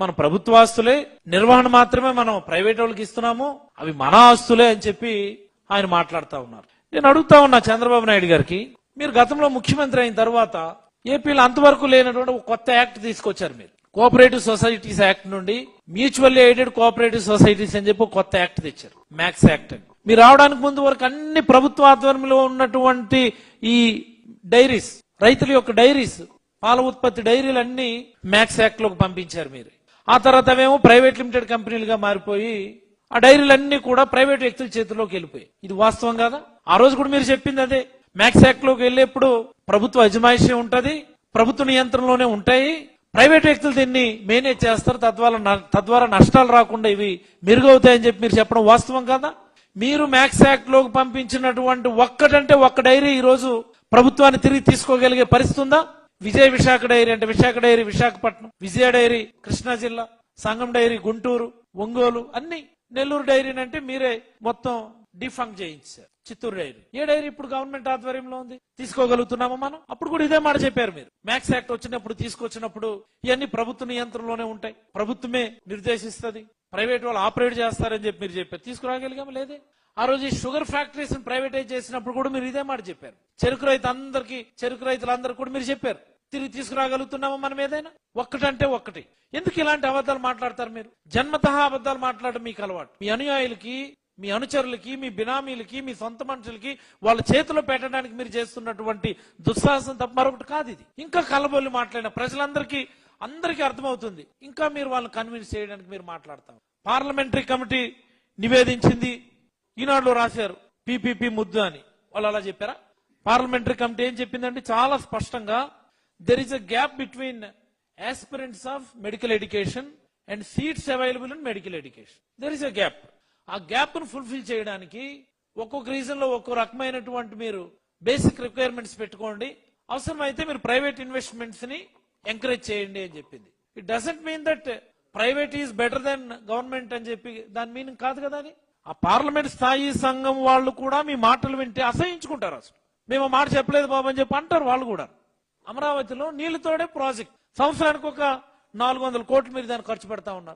మన ప్రభుత్వ ఆస్తులే, నిర్వహణ మాత్రమే మనం ప్రైవేట్ వాళ్ళకి ఇస్తున్నాము, అవి మన ఆస్తులే అని చెప్పి ఆయన మాట్లాడుతూ ఉన్నారు. నేను అడుగుతా ఉన్నా చంద్రబాబు నాయుడు గారికి, మీరు గతంలో ముఖ్యమంత్రి అయిన తర్వాత ఏపీలో అంతవరకు లేనటువంటి ఒక కొత్త యాక్ట్ తీసుకొచ్చారు. మీరు కోఆపరేటివ్ సొసైటీస్ యాక్ట్ నుండి మ్యూచువల్లీ ఎయిడెడ్ కోఆపరేటివ్ సొసైటీస్ అని చెప్పి కొత్త యాక్ట్ తెచ్చారు, మ్యాక్స్ యాక్ట్ అని. మీరు రావడానికి ముందు వరకు అన్ని ప్రభుత్వ ఆధ్వర్యంలో ఉన్నటువంటి ఈ డైరీస్, రైతుల యొక్క డైరీస్, పాల ఉత్పత్తి డైరీలన్నీ మ్యాక్స్ యాక్ట్ లోకి పంపించారు మీరు. ఆ తర్వాత అవేమో ప్రైవేట్ లిమిటెడ్ కంపెనీలుగా మారిపోయి ఆ డైరీలన్నీ కూడా ప్రైవేట్ వ్యక్తుల చేతుల్లోకి వెళ్ళిపోయాయి. ఇది వాస్తవం కాదా? ఆ రోజు కూడా మీరు చెప్పింది అదే. మ్యాక్స్ యాక్ట్ లోకి వెళ్ళేప్పుడు ప్రభుత్వ అజమాయిషీ ఉంటది, ప్రభుత్వ నియంత్రణలోనే ఉంటాయి, ప్రైవేట్ వ్యక్తులు దీన్ని మేనేజ్ చేస్తారు, తద్వారా నష్టాలు రాకుండా ఇవి మెరుగవుతాయని చెప్పి మీరు చెప్పడం వాస్తవం కాదా? మీరు మ్యాక్స్ యాక్ట్ లోకి పంపించినటువంటి ఒక్కటంటే ఒక్క డైరీ ఈ రోజు ప్రభుత్వాన్ని తిరిగి తీసుకోగలిగే పరిస్థితి ఉందా? విజయ విశాఖ డైరీ అంటే విశాఖ డైరీ విశాఖపట్నం, విజయ డైరీ కృష్ణా జిల్లా, సంగం డైరీ గుంటూరు, ఒంగోలు, అన్ని నెల్లూరు డైరీని అంటే మీరే మొత్తం డిఫంక్ చేయించారు. చిత్తూరు డైరీ, ఏ డైరీ ఇప్పుడు గవర్నమెంట్ ఆధ్వర్యంలో ఉంది? తీసుకోగలుగుతున్నామా మనం? అప్పుడు కూడా ఇదే మాట చెప్పారు మీరు. మ్యాక్స్ యాక్ట్ వచ్చినప్పుడు తీసుకొచ్చినప్పుడు ఇవన్నీ ప్రభుత్వ నియంత్రణలోనే ఉంటాయి, ప్రభుత్వమే నిర్దేశిస్తుంది, ప్రైవేట్ వాళ్ళు ఆపరేట్ చేస్తారని చెప్పి మీరు చెప్పారు. తీసుకురాగలిగామా? లేదే. ఆ రోజు ఈ షుగర్ ఫ్యాక్టరీస్ ప్రైవేటైజ్ చేసినప్పుడు కూడా మీరు ఇదే మాట చెప్పారు. చెరుకు రైతులందరికీ కూడా మీరు చెప్పారు. తిరిగి తీసుకురాగలుగుతున్నామా మనం ఏదైనా? ఒక్కటంటే ఒక్కటి. ఎందుకు ఇలాంటి అబద్ధాలు మాట్లాడతారు మీరు? జన్మతహా అబద్ధాలు మాట్లాడడం మీకు అలవాటు. మీ అనుయాయులకి, మీ అనుచరులకి, మీ బినామీలకి, మీ సొంత మనుషులకి వాళ్ళ చేతిలో పెట్టడానికి మీరు చేస్తున్నటువంటి దుస్సాహసం తప్ప మరొకటి కాదు ఇది. ఇంకా కలబొల్లి మాట్లాడిన ప్రజలందరికీ అర్థమవుతుంది. ఇంకా మీరు వాళ్ళని కన్విన్స్ చేయడానికి మీరు మాట్లాడతారు. పార్లమెంటరీ కమిటీ నివేదించింది, ఈనాడులో రాశారు పీపీపీ ముద్దు అని. వాళ్ళు అలా చెప్పారా? పార్లమెంటరీ కమిటీ ఏం చెప్పిందంటే చాలా స్పష్టంగా, there is a gap between aspirants of medical education and seats available in medical education. There is a gap. ఆ గ్యాప్ ను ఫుల్ఫిల్ చేయడానికి ఒక్కొక్క రీజన్ లో ఒక్కో రకమైనటువంటి మీరు బేసిక్ రిక్వైర్మెంట్స్ పెట్టుకోండి, అవసరమైతే మీరు ప్రైవేట్ ఇన్వెస్ట్మెంట్స్ ని ఎంకరేజ్ చేయండి అని చెప్పింది. It doesn't mean that private is better than government అని చెప్పి దాని మీనింగ్ కాదు కదా అది. ఆ పార్లమెంట్ స్థాయి సంఘం వాళ్ళు కూడా మీ మాటలు వింటే అసహించుకుంటారు. అసలు మేము మాట చెప్పలేదు బాబు అని చెప్పి అంటారు వాళ్ళు కూడా. అమరావతిలో నీళ్లతోడే ప్రాజెక్ట్, సంవత్సరానికి ఒక 400 కోట్లు మీరు దాన్ని ఖర్చు పెడతా ఉన్నారు.